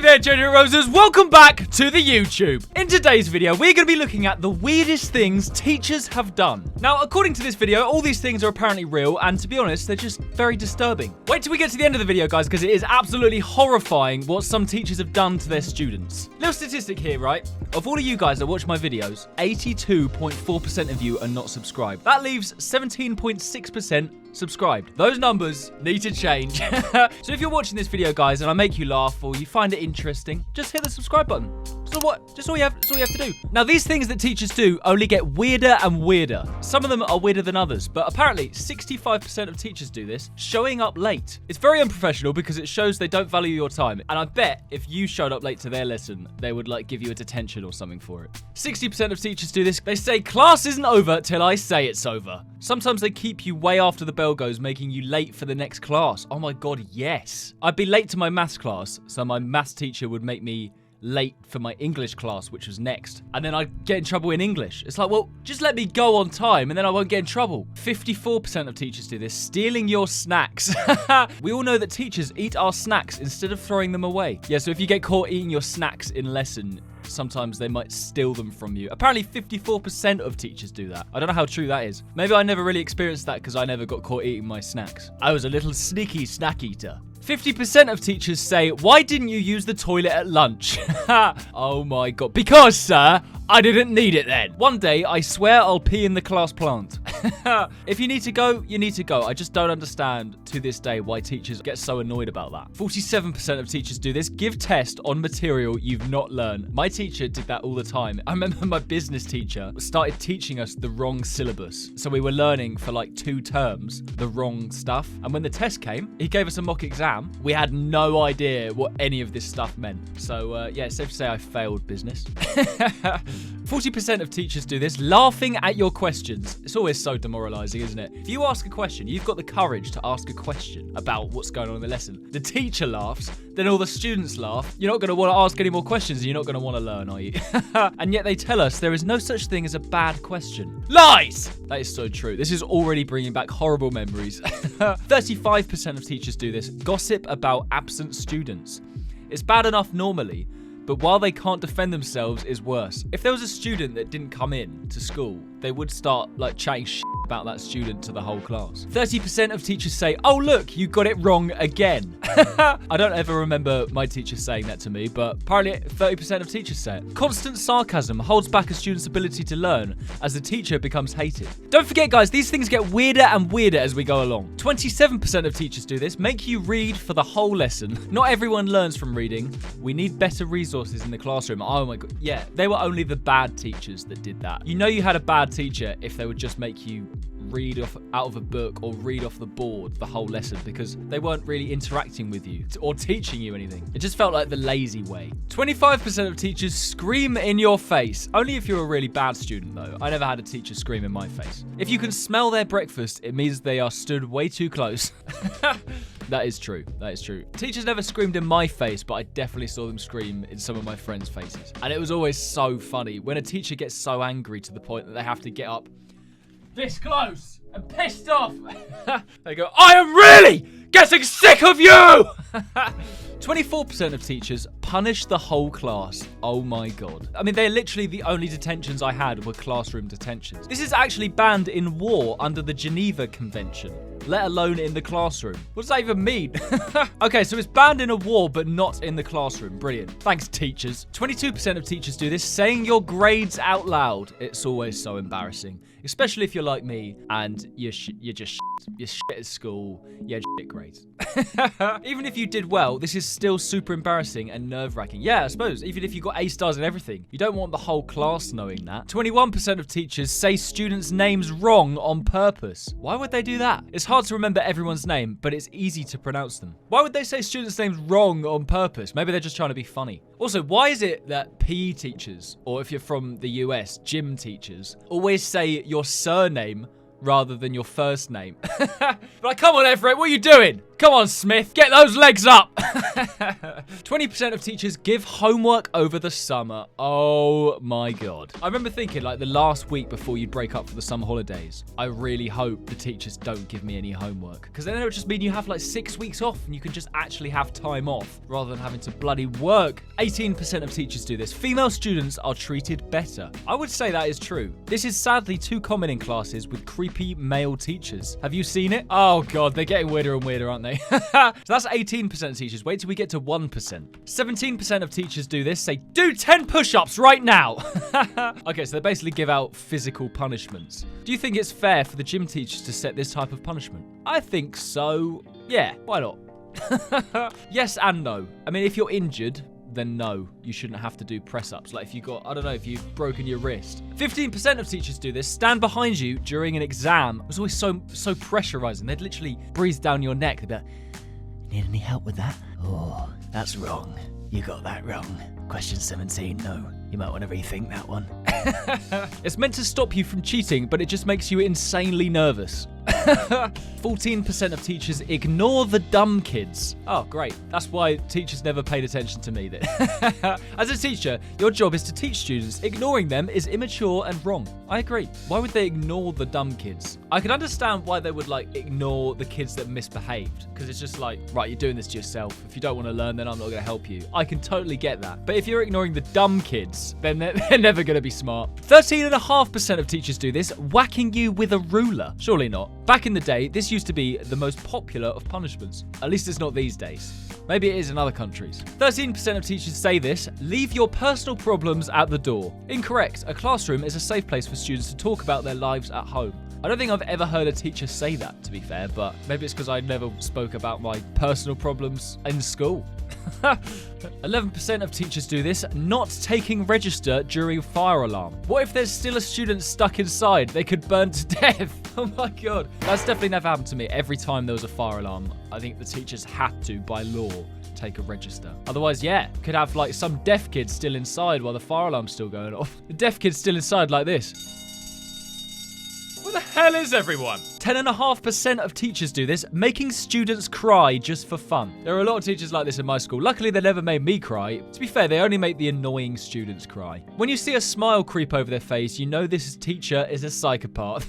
there, Genuine Roses. Welcome back to the YouTube. In today's video, we're going to be looking at the weirdest things teachers have done. Now, according to this video, all these things are apparently real, and to be honest, they're just very disturbing. Wait till we get to the end of the video, guys, because it is absolutely horrifying what some teachers have done to their students. Little statistic here, right? Of all of you guys that watch my videos, 82.4% of you are not subscribed. That leaves 17.6% subscribed. Those numbers need to change. So if you're watching this video, guys, and I make you laugh or you find it interesting, just hit the subscribe button. So what? That's all you have to do. Now, these things that teachers do only get weirder and weirder. Some of them are weirder than others, but apparently 65% of teachers do this, showing up late. It's very unprofessional because it shows they don't value your time. And I bet if you showed up late to their lesson, they would give you a detention or something for it. 60% of teachers do this. They say class isn't over till I say it's over. Sometimes they keep you way after the bell goes, making you late for the next class. Oh my God, yes. I'd be late to my maths class, so my maths teacher would make me late for my English class, which was next. And then I'd get in trouble in English. It's like, well, just let me go on time and then I won't get in trouble. 54% of teachers do this, stealing your snacks. We all know that teachers eat our snacks instead of throwing them away. Yeah, so if you get caught eating your snacks in lesson, sometimes they might steal them from you. Apparently 54% of teachers do that. I don't know how true that is. Maybe I never really experienced that because I never got caught eating my snacks. I was a little sneaky snack eater. 50% of teachers say, why didn't you use the toilet at lunch? Oh my God. Because, sir, I didn't need it then. One day, I swear I'll pee in the class plant. If you need to go, you need to go. I just don't understand to this day why teachers get so annoyed about that. 47% of teachers do this. Give test on material you've not learned. My teacher did that all the time. I remember my business teacher started teaching us the wrong syllabus. So we were learning for like 2 terms the wrong stuff. And when the test came, he gave us a mock exam. We had no idea what any of this stuff meant. So yeah, it's safe to say I failed business. 40% of teachers do this, laughing at your questions. It's always so demoralizing, isn't it? If you ask a question, you've got the courage to ask a question about what's going on in the lesson. The teacher laughs, then all the students laugh. You're not going to want to ask any more questions and you're not going to want to learn, are you? And yet they tell us there is no such thing as a bad question. Lies! That is so true. This is already bringing back horrible memories. 35% of teachers do this, gossip about absent students. It's bad enough normally, but while they can't defend themselves is worse. If there was a student that didn't come in to school, they would start chatting shit about that student to the whole class. 30% of teachers say, oh look, you got it wrong again. I don't ever remember my teacher saying that to me, but apparently 30% of teachers say it. Constant sarcasm holds back a student's ability to learn as the teacher becomes hated. Don't forget, guys, these things get weirder and weirder as we go along. 27% of teachers do this, make you read for the whole lesson. Not everyone learns from reading. We need better resources in the classroom. Oh my God. Yeah, they were only the bad teachers that did that. You know you had a bad teacher if they would just make you read out of a book or read off the board the whole lesson because they weren't really interacting with you or teaching you anything. It just felt like the lazy way. 25% of teachers scream in your face. Only if you're a really bad student, though. I never had a teacher scream in my face. If you can smell their breakfast, it means they are stood way too close. That is true. That is true. Teachers never screamed in my face, but I definitely saw them scream in some of my friends' faces. And it was always so funny when a teacher gets so angry to the point that they have to get up this close and pissed off. They go, I am really getting sick of you. 24% of teachers punish the whole class. Oh my God. I mean, they're literally the only detentions I had were classroom detentions. This is actually banned in war under the Geneva Convention, let alone in the classroom. What does that even mean? Okay, so it's banned in a war, but not in the classroom. Brilliant. Thanks, teachers. 22% of teachers do this, saying your grades out loud. It's always so embarrassing, especially if you're like me and you're just shit. You're shit at school. You had shit grades. Even if you did well, this is still super embarrassing and nerve-wracking. Yeah, I suppose. Even if you got A stars and everything, you don't want the whole class knowing that. 21% of teachers say students' names wrong on purpose. Why would they do that? It's hard to remember everyone's name, but it's easy to pronounce them. Why would they say students' names wrong on purpose? Maybe they're just trying to be funny. Also, why is it that PE teachers, or if you're from the US, gym teachers, always say your surname rather than your first name? Like, come on, Everett, what are you doing? Come on, Smith, get those legs up. 20% of teachers give homework over the summer. Oh my God. I remember thinking like the last week before you'd break up for the summer holidays, I really hope the teachers don't give me any homework, because then it would just mean you have like 6 weeks off and you can just actually have time off rather than having to bloody work. 18% of teachers do this. Female students are treated better. I would say that is true. This is sadly too common in classes with creepy male teachers. Have you seen it? Oh God, they're getting weirder and weirder, aren't they? So that's 18% of teachers. Wait till we get to 1%. 17% of teachers do this. Say, do 10 push-ups right now. Okay, so they basically give out physical punishments. Do you think it's fair for the gym teachers to set this type of punishment? I think so. Yeah, why not? Yes and no. I mean, if you're injured, then no, you shouldn't have to do press-ups. Like if you got, I don't know, if you've broken your wrist. 15% of teachers do this. Stand behind you during an exam. It was always so pressurizing. They'd literally breathe down your neck. They'd be like, need any help with that? Oh, that's wrong. You got that wrong. Question 17, no. You might want to rethink that one. It's meant to stop you from cheating, but it just makes you insanely nervous. 14% of teachers ignore the dumb kids. Oh, great. That's why teachers never paid attention to me then. As a teacher, your job is to teach students. Ignoring them is immature and wrong. I agree. Why would they ignore the dumb kids? I can understand why they would like ignore the kids that misbehaved, because it's just like, right, you're doing this to yourself. If you don't want to learn, then I'm not going to help you. I can totally get that. But if you're ignoring the dumb kids, then they're never going to be smart. 13.5% of teachers do this, whacking you with a ruler. Surely not. Back in the day, this used to be the most popular of punishments. At least it's not these days. Maybe it is in other countries. 13% of teachers say this, leave your personal problems at the door. Incorrect. A classroom is a safe place for students to talk about their lives at home. I don't think I've ever heard a teacher say that, to be fair, but maybe it's because I never spoke about my personal problems in school. 11% of teachers do this, not taking register during fire alarm. What if there's still a student stuck inside? They could burn to death. Oh my God. That's definitely never happened to me. Every time there was a fire alarm, I think the teachers had to, by law, take a register. Otherwise, yeah, could have like some deaf kid still inside while the fire alarm's still going off. The deaf kid's still inside like this. Where the hell is everyone? 10.5% of teachers do this, making students cry just for fun. There are a lot of teachers like this in my school. Luckily, they never made me cry. To be fair, they only make the annoying students cry. When you see a smile creep over their face, you know this teacher is a psychopath.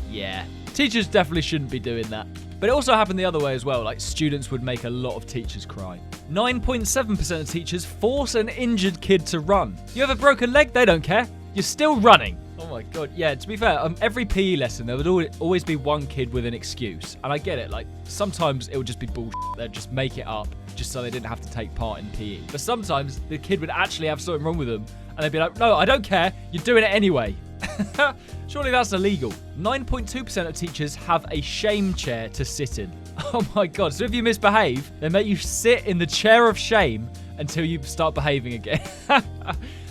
Yeah, teachers definitely shouldn't be doing that. But it also happened the other way as well, like students would make a lot of teachers cry. 9.7% of teachers force an injured kid to run. You have a broken leg? They don't care. You're still running. Oh my God. Yeah, to be fair, every PE lesson, there would always be one kid with an excuse. And I get it. Like, sometimes it would just be bullshit. They'd just make it up just so they didn't have to take part in PE. But sometimes the kid would actually have something wrong with them. And they'd be like, no, I don't care. You're doing it anyway. Surely that's illegal. 9.2% of teachers have a shame chair to sit in. Oh my God. So if you misbehave, they make you sit in the chair of shame until you start behaving again.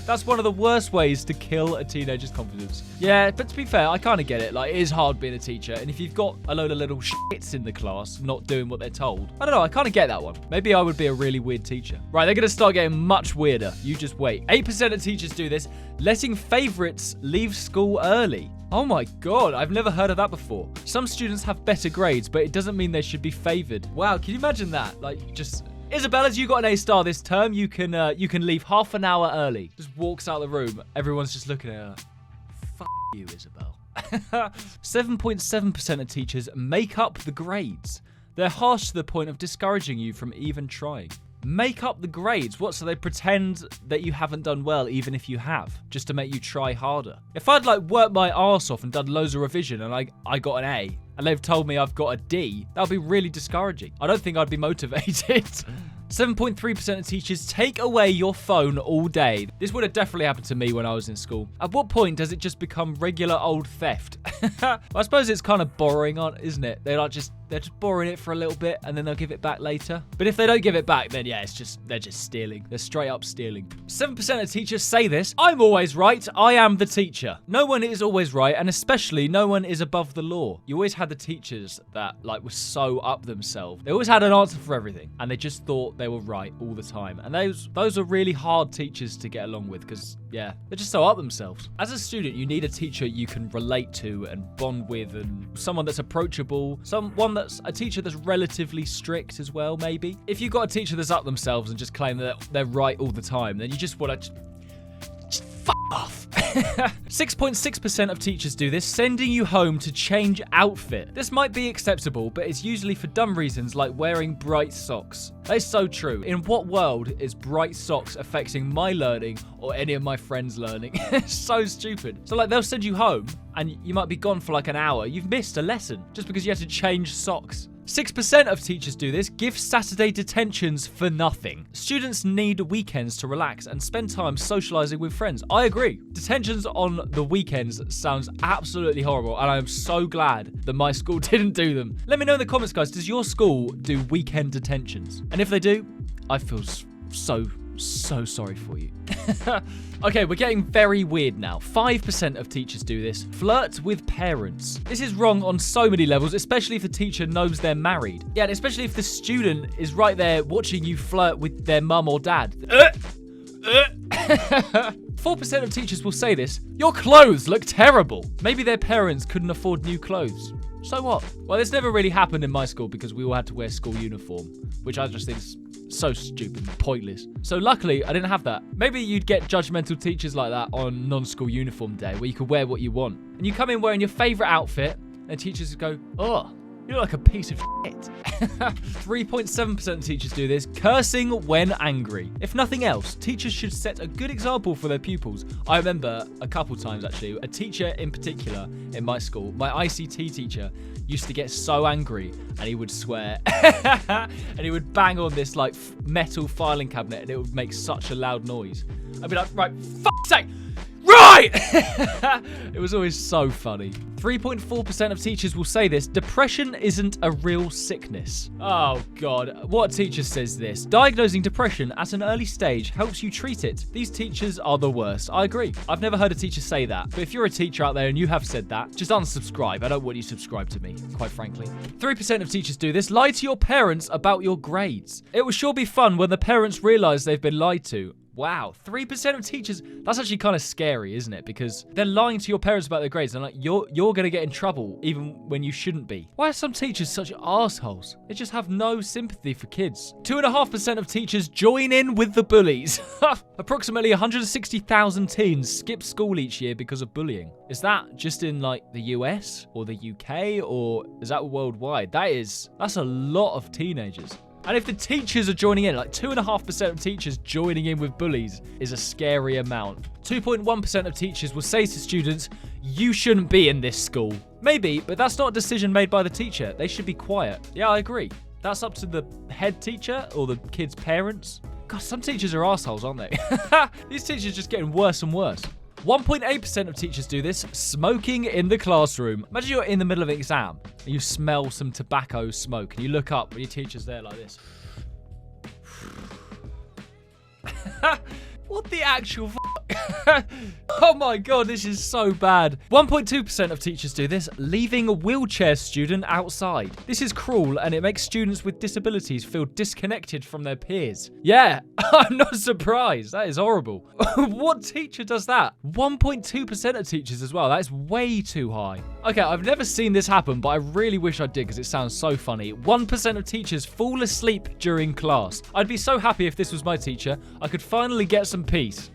That's one of the worst ways to kill a teenager's confidence. Yeah, but to be fair, I kind of get it. Like, it is hard being a teacher. And if you've got a load of little shits in the class not doing what they're told, I don't know, I kind of get that one. Maybe I would be a really weird teacher. Right, they're going to start getting much weirder. You just wait. 8% of teachers do this, letting favorites leave school early. Oh my God, I've never heard of that before. Some students have better grades, but it doesn't mean they should be favored. Wow, can you imagine that? Like, just... Isabel, you got an A-star this term. You can leave half an hour early. Just walks out the room. Everyone's just looking at her. F*** you, Isabel. 7.7% of teachers make up the grades. They're harsh to the point of discouraging you from even trying. Make up the grades? What, so they pretend that you haven't done well even if you have, just to make you try harder? If I'd like worked my arse off and done loads of revision and I got an A, and they've told me I've got a D, that would be really discouraging. I don't think I'd be motivated. 7.3% of teachers take away your phone all day. This would have definitely happened to me when I was in school. At what point does it just become regular old theft? I suppose it's kind of borrowing, isn't it? They're just borrowing it for a little bit and then they'll give it back later. But if they don't give it back, then yeah, they're just stealing. They're straight up stealing. 7% of teachers say this. I'm always right. I am the teacher. No one is always right, and especially no one is above the law. You always had the teachers that like were so up themselves. They always had an answer for everything, and they just thought they were right all the time. And those are really hard teachers to get along with because Yeah, they're just so up themselves. As a student, you need a teacher you can relate to and bond with, and someone that's approachable, someone that's a teacher that's relatively strict as well, maybe. If you've got a teacher that's up themselves and just claim that they're right all the time, then you just want to just fuck off. 6.6% of teachers do this, sending you home to change outfit. This might be acceptable, but it's usually for dumb reasons like wearing bright socks. That is so true. In what world is bright socks affecting my learning or any of my friends' learning? It's so stupid. So like they'll send you home and you might be gone for like an hour. You've missed a lesson just because you had to change socks. 6% of teachers do this, give Saturday detentions for nothing. Students need weekends to relax and spend time socializing with friends. I agree. Detentions on the weekends sounds absolutely horrible, and I am so glad that my school didn't do them. Let me know in the comments, guys, does your school do weekend detentions? And if they do, I feel so sorry for you. Okay, we're getting very weird now. 5% of teachers do this. Flirt with parents. This is wrong on so many levels, especially if the teacher knows they're married. Yeah, and especially if the student is right there watching you flirt with their mum or dad. 4% of teachers will say this. Your clothes look terrible. Maybe their parents couldn't afford new clothes. So what? Well, this never really happened in my school because we all had to wear school uniform, which I just think is so stupid and pointless. So luckily, I didn't have that. Maybe you'd get judgmental teachers like that on non-school uniform day where you could wear what you want. And you come in wearing your favorite outfit and teachers go, oh, you look like a piece of shit. 3.7% of teachers do this, cursing when angry. If nothing else, teachers should set a good example for their pupils. I remember a couple times actually, a teacher in particular in my school, my ICT teacher, used to get so angry and he would swear and he would bang on this like metal filing cabinet and it would make such a loud noise. I'd be like, right, fuck's sake, right! It was always so funny. 3.4% of teachers will say this. Depression isn't a real sickness. Oh God, what teacher says this? Diagnosing depression at an early stage helps you treat it. These teachers are the worst. I agree. I've never heard a teacher say that. But if you're a teacher out there and you have said that, just unsubscribe. I don't want you subscribed to me, quite frankly. 3% of teachers do this. Lie to your parents about your grades. It will sure be fun when the parents realize they've been lied to. Wow, 3% of teachers, that's actually kind of scary, isn't it? Because they're lying to your parents about their grades and like, you're going to get in trouble even when you shouldn't be. Why are some teachers such assholes? They just have no sympathy for kids. 2.5% of teachers join in with the bullies. Approximately 160,000 teens skip school each year because of bullying. Is that just in like the US or the UK or is that worldwide? That's a lot of teenagers. And if the teachers are joining in, like 2.5% of teachers joining in with bullies is a scary amount. 2.1% of teachers will say to students, you shouldn't be in this school. Maybe, but that's not a decision made by the teacher. They should be quiet. Yeah, I agree. That's up to the head teacher or the kid's parents. God, some teachers are assholes, aren't they? These teachers are just getting worse and worse. 1.8% of teachers do this, smoking in the classroom. Imagine you're in the middle of an exam and you smell some tobacco smoke and you look up and your teacher's there like this. What the actual fuck? Oh my God, this is so bad. 1.2% of teachers do this, leaving a wheelchair student outside. This is cruel and it makes students with disabilities feel disconnected from their peers. Yeah, I'm not surprised. That is horrible. What teacher does that? 1.2% of teachers as well. That is way too high. Okay, I've never seen this happen, but I really wish I did because it sounds so funny. 1% of teachers fall asleep during class. I'd be so happy if this was my teacher. I could finally get some peace.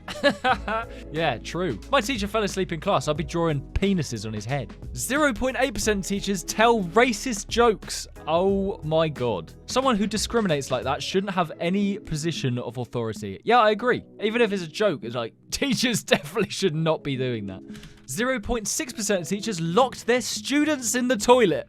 Yeah, true. My teacher fell asleep in class. I'd be drawing penises on his head. 0.8% of teachers tell racist jokes. Oh my God. Someone who discriminates like that shouldn't have any position of authority. Yeah, I agree. Even if it's a joke, it's like, teachers definitely should not be doing that. 0.6% of teachers locked their students in the toilet.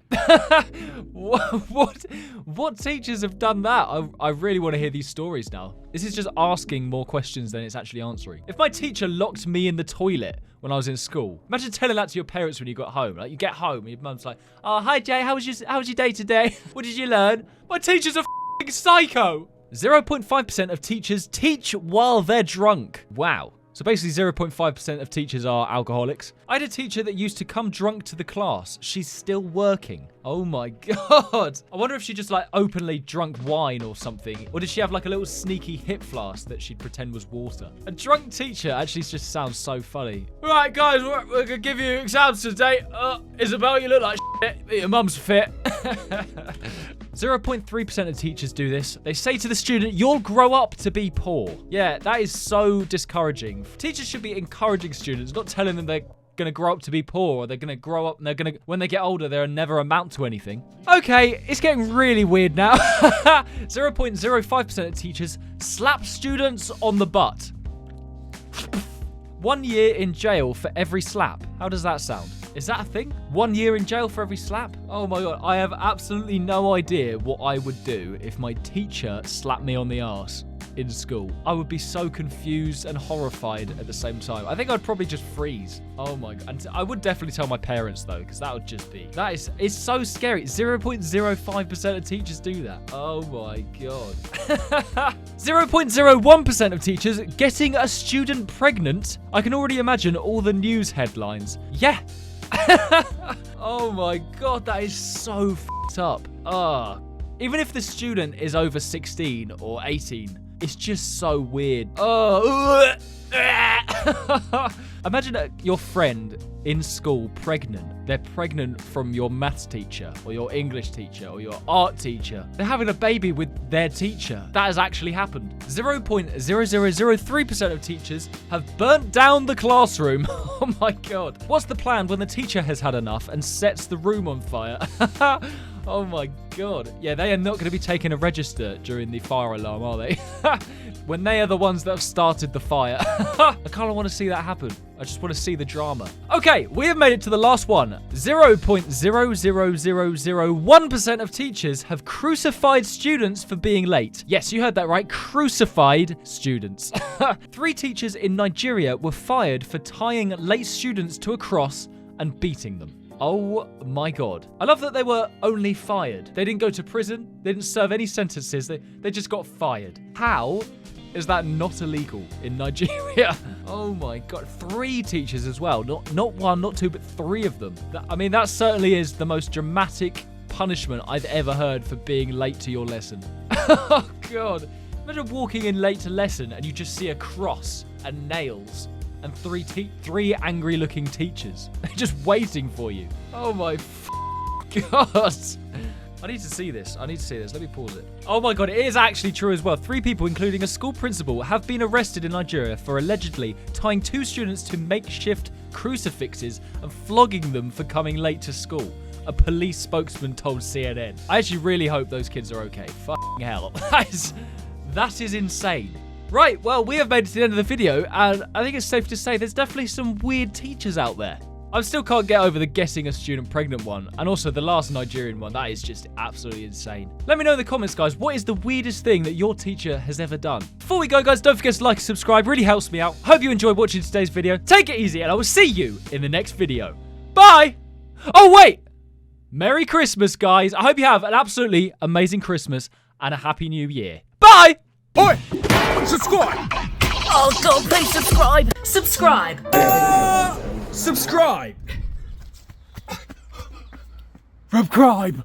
What teachers have done that? I really want to hear these stories now. This is just asking more questions than it's actually answering. If my teacher locked me in the toilet when I was in school, imagine telling that to your parents when you got home. Like, you get home and your mum's like, oh, hi Jay, how was your day today? What did you learn? My teacher's a f***ing psycho. 0.5% of teachers teach while they're drunk. Wow. So basically 0.5% of teachers are alcoholics. I had a teacher that used to come drunk to the class. She's still working. Oh my God. I wonder if she just like openly drunk wine or something. Or did she have like a little sneaky hip flask that she'd pretend was water? A drunk teacher actually just sounds so funny. Right, guys, we're gonna give you exams today. Isabel, you look like shit. Your mum's fit. 0.3% of teachers do this. They say to the student, you'll grow up to be poor. Yeah, that is so discouraging. Teachers should be encouraging students, not telling them they're gonna grow up to be poor, or they're gonna grow up and they're gonna, when they get older, they'll never amount to anything. Okay, it's getting really weird now. 0.05% of teachers slap students on the butt. 1 year in jail for every slap. How does that sound? Is that a thing? 1 year in jail for every slap? Oh my God, I have absolutely no idea what I would do if my teacher slapped me on the arse in school. I would be so confused and horrified at the same time. I think I'd probably just freeze. Oh my God. And I would definitely tell my parents though, because that would just be, it's so scary. 0.05% of teachers do that. Oh my God. 0.01% of teachers getting a student pregnant. I can already imagine all the news headlines. Yeah. Oh my God, that is so f***ed up. Even if the student is over 16 or 18, it's just so weird. Imagine your friend in school pregnant. They're pregnant from your maths teacher or your English teacher or your art teacher. They're having a baby with their teacher. That has actually happened. 0.0003% of teachers have burnt down the classroom. Oh my God. What's the plan when the teacher has had enough and sets the room on fire? Oh my God. Yeah, they are not going to be taking a register during the fire alarm, are they? When they are the ones that have started the fire. I kind of want to see that happen. I just want to see the drama. Okay, we have made it to the last one. 0.00001% of teachers have crucified students for being late. Yes, you heard that right. Crucified students. 3 teachers in Nigeria were fired for tying late students to a cross and beating them. Oh my God. I love that they were only fired. They didn't go to prison. They didn't serve any sentences. They just got fired. How is that not illegal in Nigeria? Oh my God. 3 teachers as well. Not 1, not 2, but 3 of them. I mean, that certainly is the most dramatic punishment I've ever heard for being late to your lesson. Oh God. Imagine walking in late to lesson and you just see a cross and nails and 3 angry-looking teachers just waiting for you. Oh my God. I need to see this. Let me pause it. Oh my God, it is actually true as well. 3 people, including a school principal, have been arrested in Nigeria for allegedly tying 2 students to makeshift crucifixes and flogging them for coming late to school. A police spokesman told CNN. I actually really hope those kids are okay. Fucking hell. That is insane. Right, well, we have made it to the end of the video, and I think it's safe to say there's definitely some weird teachers out there. I still can't get over the getting a student pregnant one, and also the last Nigerian one. That is just absolutely insane. Let me know in the comments, guys, what is the weirdest thing that your teacher has ever done? Before we go, guys, don't forget to like and subscribe. Really helps me out. Hope you enjoyed watching today's video. Take it easy, and I will see you in the next video. Bye! Oh, wait! Merry Christmas, guys. I hope you have an absolutely amazing Christmas and a Happy New Year. Bye! Oi! Subscribe! Oh God, please subscribe! Subscribe! Subscribe! Subscribe!